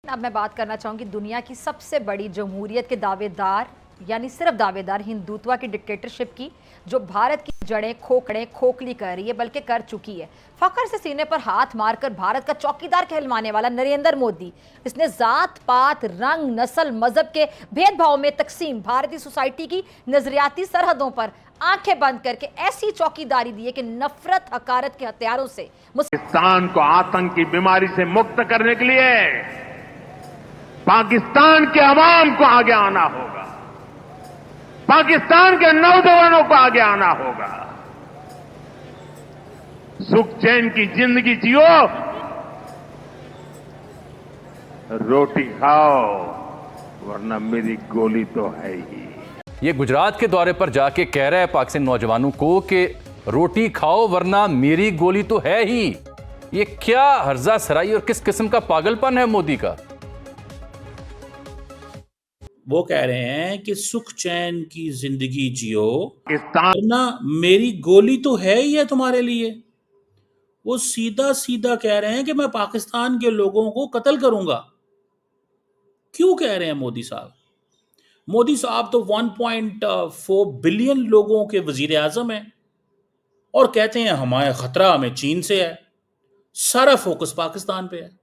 अब मैं बात करना चाहूंगी दुनिया की सबसे बड़ी जमहूरियत के दावेदार यानी सिर्फ दावेदार हिंदुत्व की डिक्टेटरशिप की, जो भारत की जड़ें खोखली कर रही है बल्कि कर चुकी है। फखर से सीने पर हाथ मारकर भारत का चौकीदार कहलवाने वाला नरेंद्र मोदी, इसने जात पात रंग नस्ल मजहब के भेदभाव में तकसीम भारतीय सोसाइटी की नजरियाती सरहदों पर आंखें बंद करके ऐसी चौकीदारी दी है कि नफरत हकारत के हथियारों से पाकिस्तान को आतंक की बीमारी से मुक्त करने के लिए पाकिस्तान के अवाम को आगे आना होगा, पाकिस्तान के नौजवानों को आगे आना होगा। सुख चैन की जिंदगी जियो, रोटी खाओ, वरना मेरी गोली तो है ही। ये गुजरात के दौरे पर जाके कह रहा है पाकिस्तानी नौजवानों को कि रोटी खाओ वरना मेरी गोली तो है ही। ये क्या हर्जा सराई और किस किस्म का पागलपन है मोदी का। वो कह रहे हैं कि सुख चैन की जिंदगी जियो, वरना मेरी गोली तो है ही है तुम्हारे लिए। वो सीधा सीधा कह रहे हैं कि मैं पाकिस्तान के लोगों को कत्ल करूंगा। क्यों कह रहे हैं मोदी साहब? मोदी साहब तो 1.4 बिलियन लोगों के वजीर आजम हैं और कहते हैं हमारा खतरा हमें चीन से है। सारा फोकस पाकिस्तान पे है।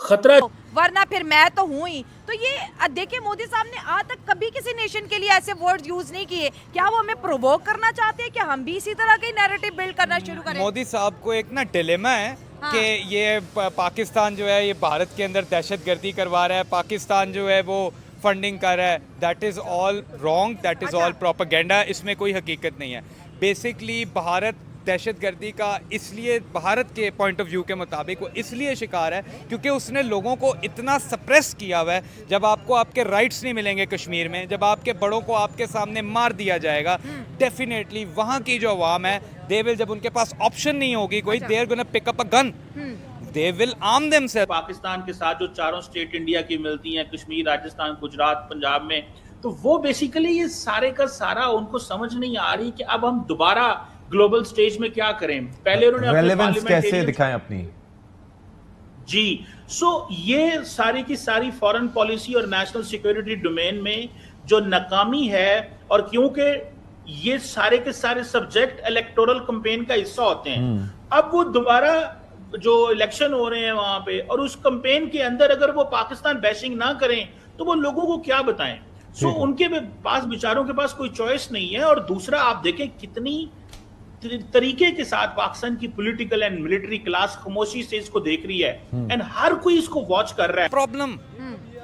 खतरा वरना फिर मैं तो हूं ही। तो ये देखिए, मोदी साहब ने आज तक कभी किसी नेशन के लिए ऐसे वर्ड यूज नहीं किए। क्या वो हमें प्रोवोक करना चाहते हैं कि हम भी इसी तरह के नैरेटिव बिल्ड करना शुरू करें? मोदी साहब को एक ना डिलेमा है कि ये पाकिस्तान जो है ये भारत के अंदर दहशतगर्दी करवा रहा है, पाकिस्तान जो है वो फंडिंग कर रहा है। That is all wrong, that is all propaganda. इसमें कोई हकीकत नहीं है। बेसिकली भारत दहशतगर्दी का इसलिए भारत के पॉइंट ऑफ व्यू के मुताबिक वो इसलिए शिकार है क्योंकि उसने लोगों को इतना सप्रेस किया हुआ है। जब आपको आपके राइट्स नहीं मिलेंगे कश्मीर में, जब आपके बड़ों को आपके सामने मार दिया जाएगा, डेफिनेटली वहाँ की जो अवाम है दे विल, जब उनके पास ऑप्शन नहीं होगी कोई, they are gonna pick up a gun, they will arm themselves. Pakistan के साथ जो चारों स्टेट इंडिया की मिलती हैं, कश्मीर, राजस्थान, गुजरात, पंजाब में, तो वो बेसिकली ये सारे का सारा उनको समझ नहीं आ रही कि अब हम दोबारा ग्लोबल स्टेज में क्या करें। पहले उन्होंने रेलेवेंस कैसे दिखाएं अपनी जी। सो ये सारी की सारी फॉरेन पॉलिसी और नेशनल सिक्योरिटी डोमेन में जो नाकामी है, और क्योंकि ये सारे के सारे सब्जेक्ट इलेक्टोरल कैंपेन का हिस्सा होते हैं, अब वो दोबारा जो इलेक्शन हो रहे हैं वहां पे, और उस कैंपेन के अंदर अगर वो पाकिस्तान बैशिंग ना करें तो वो लोगों को क्या बताएं। सो उनके पास बेचारों के पास कोई चॉइस नहीं है। और दूसरा, आप देखें कितनी तरीके के साथ पाकिस्तान की पॉलिटिकल एंड मिलिट्री क्लास खामोशी से इसको देख रही है, एंड हर कोई इसको वॉच कर रहा है।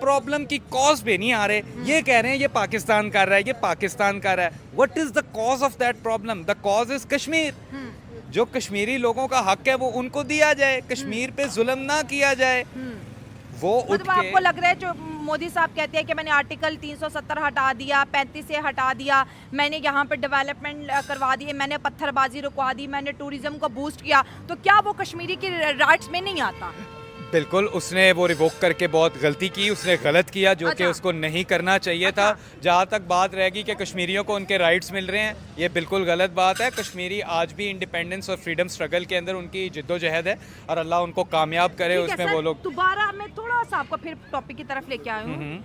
प्रॉब्लम की कॉज पे नहीं आ रहे। ये कह रहे हैं ये पाकिस्तान कर रहा है, ये पाकिस्तान कर रहा है। What is the cause of that problem? The cause is Kashmir. जो कश्मीरी लोगों का हक है वो उनको दिया जाए, कश्मीर पे जुल्म ना किया जाए। वो मतलब आपको लग रहा है जो मोदी साहब कहते हैं कि मैंने आर्टिकल 370 हटा दिया, 35 से हटा दिया, मैंने यहाँ पर डेवलपमेंट करवा दिए, मैंने पत्थरबाजी रुकवा दी, मैंने टूरिज्म को बूस्ट किया, तो क्या वो कश्मीरी की राइट्स में नहीं आता? बिल्कुल, उसने वो रिवोक करके बहुत गलती की, उसने गलत किया जो कि उसको नहीं करना चाहिए था। जहाँ तक बात रहेगी कि कश्मीरियों को उनके राइट्स मिल रहे हैं, ये बिल्कुल गलत बात है। कश्मीरी आज भी इंडिपेंडेंस और फ्रीडम स्ट्रगल के अंदर उनकी जिद्दोजहद है और अल्लाह उनको कामयाब करे उसमें। वो लोग दोबारा मैं थोड़ा सा आपको फिर टॉपिक की तरफ लेके आया हूँ।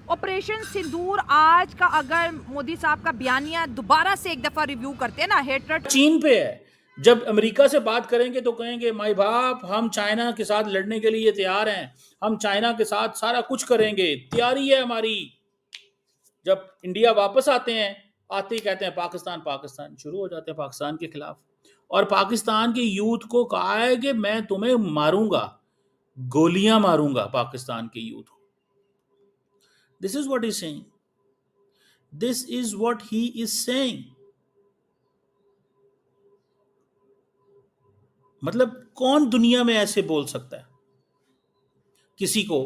ऑपरेशन सिंदूर आज का अगर मोदी साहब का बयानिया दोबारा से एक दफा रिव्यू करते हैं ना, हेट्रेड चीन पे है। जब अमेरिका से बात करेंगे तो कहेंगे माई बाप, हम चाइना के साथ लड़ने के लिए तैयार हैं, हम चाइना के साथ सारा कुछ करेंगे, तैयारी है हमारी। जब इंडिया वापस आते हैं, आते ही कहते हैं पाकिस्तान पाकिस्तान, शुरू हो जाते हैं पाकिस्तान के खिलाफ। और पाकिस्तान के यूथ को कहा है कि मैं तुम्हें मारूंगा, गोलियां मारूंगा पाकिस्तान के यूथ को। This is what he saying, this is what he is saying. मतलब कौन दुनिया में ऐसे बोल सकता है किसी को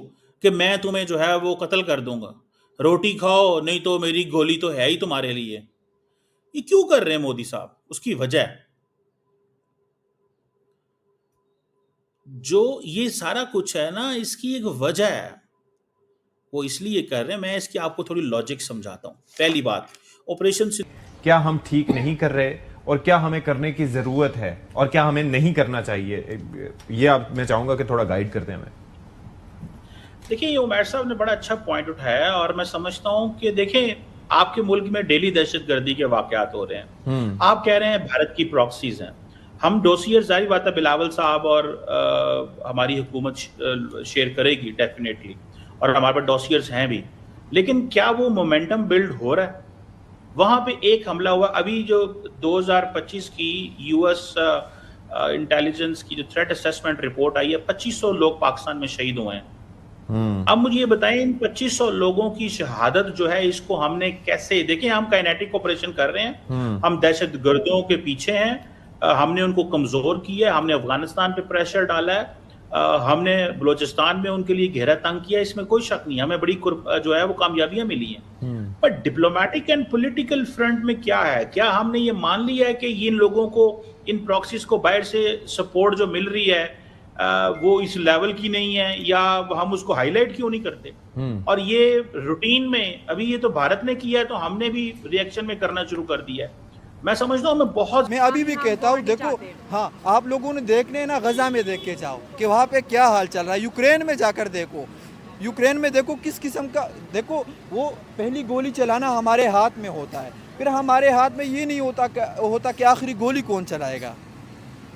कि मैं तुम्हें जो है वो कत्ल कर दूंगा, रोटी खाओ नहीं तो मेरी गोली तो है ही तुम्हारे लिए। ये क्यों कर रहे हैं मोदी साहब? उसकी वजह है, जो ये सारा कुछ है ना, इसकी एक वजह है। वो इसलिए कर रहे हैं, मैं इसकी आपको थोड़ी लॉजिक समझाता हूं। पहली बात, ऑपरेशन क्या हम ठीक नहीं कर रहे और क्या हमें करने की जरूरत है और क्या हमें नहीं करना चाहिए, ये आप मैं चाहूंगा कि थोड़ा गाइड करते हैं हमें। देखिए, ये उमैर साहब ने बड़ा अच्छा पॉइंट उठाया और मैं समझता हूं कि देखें, आपके मुल्क में डेली दहशतगर्दी के वाकयात हो रहे हैं। आप कह रहे हैं भारत की प्रॉक्सीज हैं। हम डोसियर, जाहिर बात है, बिलावल साहब और हमारी हुकूमत शेयर करेगी डेफिनेटली, और हमारे पास डोसियर्स हैं भी। लेकिन क्या वो मोमेंटम बिल्ड हो रहा है? वहां पे एक हमला हुआ अभी, जो 2025 की यूएस इंटेलिजेंस की जो थ्रेट असेसमेंट रिपोर्ट आई है, 2500 लोग पाकिस्तान में शहीद हुए हैं। अब मुझे ये बताएं, इन 2500 लोगों की शहादत जो है, इसको हमने कैसे, देखिए हम काइनेटिक ऑपरेशन कर रहे हैं, हम दहशत गर्दों के पीछे हैं, हमने उनको कमजोर किया, हमने अफगानिस्तान पे प्रेशर डाला है, हमने बलोचिस्तान में उनके लिए घेरा तंग किया, इसमें कोई शक नहीं, हमें बड़ी जो है वो कामयाबियां मिली हैं। पर डिप्लोमेटिक एंड पॉलिटिकल फ्रंट में क्या है? क्या हमने ये मान लिया है कि इन लोगों को, इन प्रॉक्सीज को बाहर से सपोर्ट जो मिल रही है वो इस लेवल की नहीं है, या हम उसको हाईलाइट क्यों नहीं करते? और ये रूटीन में, अभी ये तो भारत ने किया है, तो हमने भी रिएक्शन में करना शुरू कर दिया है। मैं समझता हूँ, मैं अभी भी कहता हूँ, देखो, हाँ, आप लोगों ने देखने ना, गजा में देख के जाओ कि वहाँ पे क्या हाल चल रहा है। यूक्रेन में जाकर देखो, यूक्रेन में देखो किस किस्म का, देखो वो पहली गोली चलाना हमारे हाथ में होता है, फिर हमारे हाथ में ये नहीं होता कि आखिरी गोली कौन चलाएगा।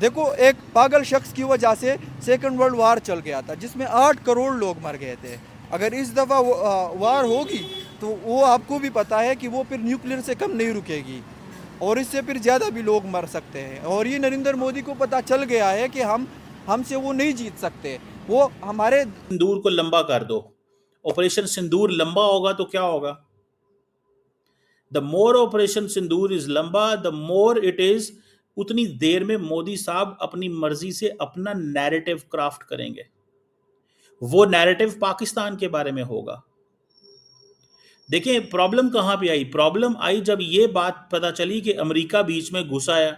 देखो, एक पागल शख्स की वजह से सेकंड वर्ल्ड वार चल गया था, जिसमें 8 करोड़ लोग मर गए थे। अगर इस दफ़ा वार होगी तो वो आपको भी पता है कि वो फिर न्यूक्लियर से कम नहीं रुकेगी, और इससे फिर ज़्यादा भी लोग मर सकते हैं। और ये नरेंद्र मोदी को पता चल गया है कि हमसे वो नहीं जीत सकते। वो हमारे सिंदूर को लंबा कर दो, ऑपरेशन सिंदूर लंबा होगा तो क्या होगा? The more operation Sindoor is लंबा, द मोर इट इज, उतनी देर में मोदी साहब अपनी मर्जी से अपना नैरेटिव क्राफ्ट करेंगे। वो नैरेटिव पाकिस्तान के बारे में होगा। देखिए, प्रॉब्लम कहां पे आई? प्रॉब्लम आई जब ये बात पता चली कि अमेरिका बीच में घुस आया,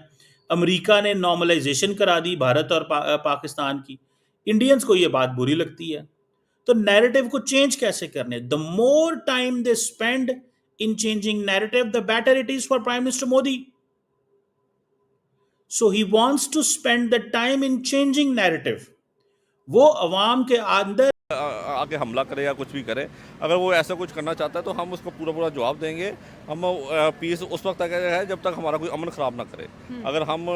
अमेरिका ने नॉर्मलाइजेशन करा दी भारत और पाकिस्तान की। इंडियंस को ये बात बुरी लगती है, तो नैरेटिव को चेंज कैसे करने? The more time they spend in changing narrative, the better it is for prime minister Modi. So he wants to spend the time in changing narrative. वो अवाम के अंदर आके हमला करे या कुछ भी करे, अगर वो ऐसा कुछ करना चाहता है तो हम उसको पूरा पूरा जवाब देंगे। हम पीस उस वक्त तक है जब तक हमारा कोई अमन ख़राब ना करे। अगर हम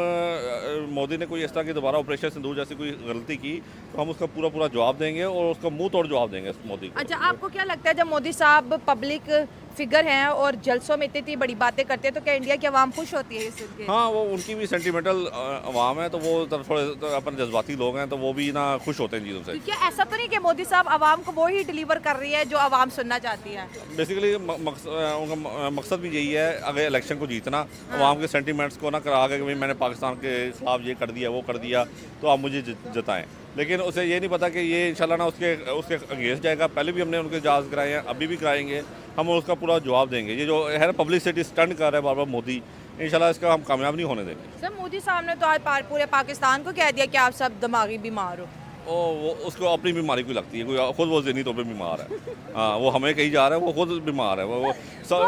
मोदी ने कोई इस तरह की दोबारा ऑपरेशन सिंदूर जैसी कोई गलती की तो हम उसका पूरा पूरा जवाब देंगे और उसका मुंह तोड़ जवाब देंगे मोदी को। अच्छा, आपको क्या लगता है, जब मोदी साहब पब्लिक फिगर हैं और जलसों में इतनी बड़ी बातें करते हैं, तो क्या इंडिया की आवाम खुश होती है इसके? हाँ, वो उनकी भी सेंटिमेंटल आवाम है, तो वो थोड़े अपन जज्बाती लोग हैं, तो वो भी ना खुश होते हैं चीज़ों से। क्या ऐसा तो नहीं कि मोदी साहब आवाम को वो ही डिलीवर कर रही है जो आवाम सुनना चाहती है? बेसिकली उनका मकसद भी यही है, अगर इलेक्शन को जीतना, आवाम के सेंटिमेंट्स को ना करा के भाई मैंने पाकिस्तान के खिलाफ ये कर दिया वो कर दिया तो आप मुझे जताएं। लेकिन उसे ये नहीं पता कि ये इंशाल्लाह ना उसके अगेंस्ट जाएगा। पहले भी हमने उनके जहाज़ कराए हैं, अभी भी कराएंगे, हम उसका पूरा जवाब देंगे। ये जो है ना पब्लिसिटी स्टंट कर रहा है बार बार मोदी, इंशाल्लाह इसका हम कामयाब नहीं होने देंगे। सर, मोदी साहब ने तो आज पूरे पाकिस्तान को कह दिया कि आप सब दिमागी बीमार हो। वो उसको अपनी बीमारी को लगती है, कोई खुद वो ज़हनी तौर पे बीमार है। हाँ, वो हमें कहीं जा रहा है, वो खुद बीमार है। वो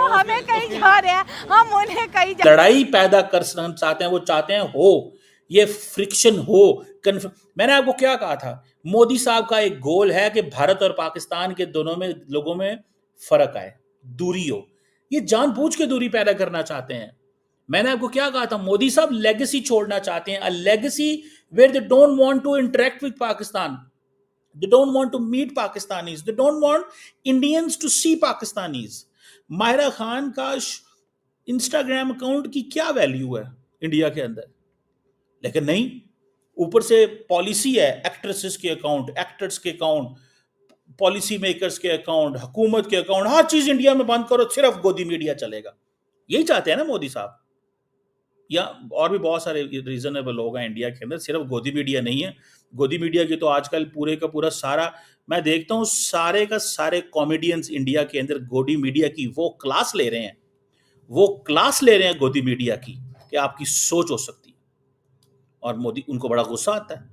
हमें कहीं जा रहे हैं, हम उन्हें कहीं लड़ाई पैदा कर चाहते हैं, वो चाहते हैं हो ये फ्रिक्शन हो। मैंने आपको क्या कहा था, मोदी साहब का एक गोल है कि भारत और पाकिस्तान के दोनों में लोगों में फर्क आए, दूरी हो। ये जानबूझ के दूरी पैदा करना चाहते हैं। मैंने आपको क्या कहा था, मोदी साहब लेगेसी छोड़ना चाहते हैं, a legacy where they don't want to interact with Pakistan, they don't want to meet Pakistanis, they don't want Indians to see Pakistanis. Mahira Khan का इंस्टाग्राम अकाउंट की क्या वैल्यू है इंडिया के अंदर? लेकिन नहीं, ऊपर से पॉलिसी है, एक्ट्रेसेस के अकाउंट, एक्टर्स के अकाउंट, पॉलिसी मेकर्स के अकाउंट, हुकूमत के अकाउंट, हर चीज इंडिया में बंद करो, सिर्फ गोदी मीडिया चलेगा। यही चाहते हैं ना मोदी साहब, या और भी बहुत सारे रीजनेबल लोग हैं इंडिया के अंदर, सिर्फ गोदी मीडिया नहीं है। गोदी मीडिया की तो आजकल पूरे का पूरा सारा, मैं देखता हूँ सारे का सारे कॉमेडियंस इंडिया के अंदर गोदी मीडिया की वो क्लास ले रहे हैं, वो क्लास ले रहे हैं गोदी मीडिया की कि आपकी सोच हो सकती है। और मोदी, उनको बड़ा गुस्सा आता है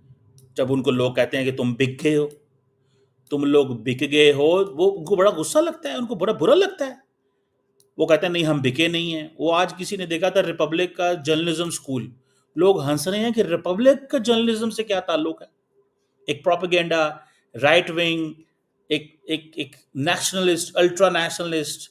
जब उनको लोग कहते हैं कि तुम बिक गए हो, तुम लोग बिक गए हो, वो उनको बड़ा गुस्सा लगता है, उनको बड़ा बुरा लगता है। वो कहते हैं नहीं हम बिके नहीं हैं। वो आज किसी ने देखा था रिपब्लिक का जर्नलिज्म स्कूल, लोग हंस रहे हैं कि रिपब्लिक का जर्नलिज्म से क्या ताल्लुक है। एक प्रोपेगेंडा, राइट विंग, एक नेशनलिस्ट, अल्ट्रा नेशनलिस्ट।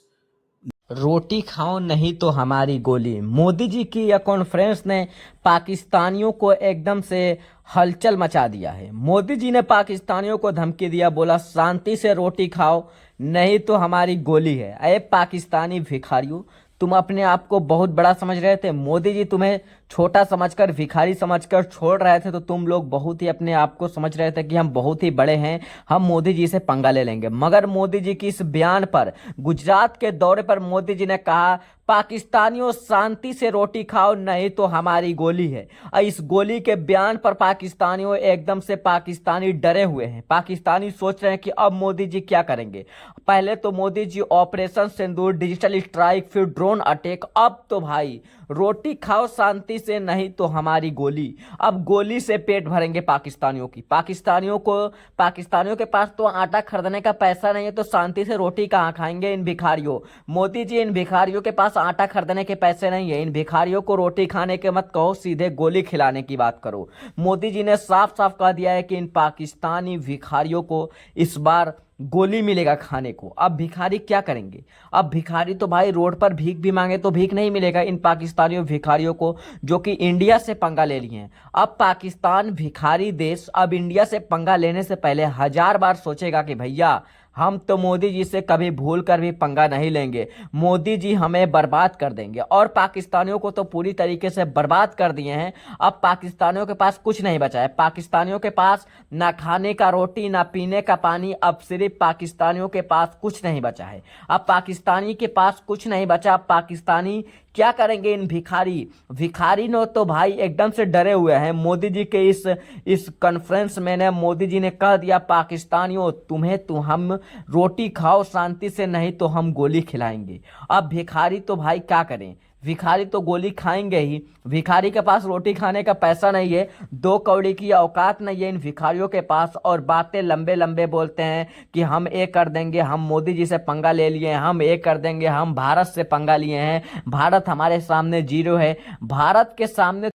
रोटी खाओ नहीं तो हमारी गोली। मोदी जी की यह कॉन्फ्रेंस ने पाकिस्तानियों को एकदम से हलचल मचा दिया है। मोदी जी ने पाकिस्तानियों को धमकी दिया, बोला शांति से रोटी खाओ नहीं तो हमारी गोली है। अरे पाकिस्तानी भिखारियों, तुम अपने आप को बहुत बड़ा समझ रहे थे। मोदी जी तुम्हें छोटा समझकर, भिखारी समझकर छोड़ रहे थे, तो तुम लोग बहुत ही अपने आप को समझ रहे थे कि हम बहुत ही बड़े हैं, हम मोदी जी से पंगा ले लेंगे। मगर मोदी जी की इस बयान पर, गुजरात के दौरे पर मोदी जी ने कहा, पाकिस्तानियों शांति से रोटी खाओ नहीं तो हमारी गोली है। और इस गोली के बयान पर पाकिस्तानियों एकदम से पाकिस्तानी डरे हुए हैं। पाकिस्तानी सोच रहे हैं कि अब मोदी जी क्या करेंगे। पहले तो मोदी जी ऑपरेशन सिंदूर, डिजिटल स्ट्राइक, फिर ड्रोन अटैक, अब तो भाई रोटी खाओ शांति से नहीं तो हमारी गोली। अब गोली से पेट भरेंगे पाकिस्तानियों की। पाकिस्तानियों के पास तो आटा खरीदने का पैसा नहीं है, तो शांति से रोटी कहाँ खाएंगे इन भिखारियों। मोदी जी, इन भिखारियों के पास आटा खरीदने के पैसे नहीं है, इन भिखारियों को रोटी खाने के मत कहो, सीधे गोली खिलाने की बात करो। मोदी जी ने साफ साफ कह दिया है कि इन पाकिस्तानी भिखारियों को इस बार गोली मिलेगा खाने को। अब भिखारी क्या करेंगे? अब भिखारी तो भाई रोड पर भीख भी मांगे तो भीख नहीं मिलेगा इन पाकिस्तानियों भिखारियों को, जो कि इंडिया से पंगा ले लिए हैं। अब पाकिस्तान भिखारी देश अब इंडिया से पंगा लेने से पहले 1000 बार सोचेगा कि भैया हम तो मोदी जी से कभी भूल कर भी पंगा नहीं लेंगे, मोदी जी हमें बर्बाद कर देंगे। और पाकिस्तानियों को तो पूरी तरीके से बर्बाद कर दिए हैं। अब पाकिस्तानियों के पास कुछ नहीं बचा है। पाकिस्तानियों के पास ना खाने का रोटी, ना पीने का पानी। अब सिर्फ पाकिस्तानियों के पास कुछ नहीं बचा है। अब पाकिस्तानी के पास कुछ नहीं बचा। पाकिस्तानी क्या करेंगे इन भिखारी ने तो भाई एकदम से डरे हुए हैं। मोदी जी के इस कॉन्फ्रेंस में ने मोदी जी ने कह दिया, पाकिस्तानियों हम रोटी खाओ शांति से नहीं तो हम गोली खिलाएंगे। अब भिखारी तो भाई क्या करें, भिखारी तो गोली खाएंगे ही। भिखारी के पास रोटी खाने का पैसा नहीं है, 2 कौड़ी की औकात नहीं है इन भिखारियों के पास। और बातें लंबे लंबे बोलते हैं कि हम ये कर देंगे, हम मोदी जी से पंगा ले लिए हैं, हम ये कर देंगे, हम भारत से पंगा लिए हैं, भारत हमारे सामने जीरो है। भारत के सामने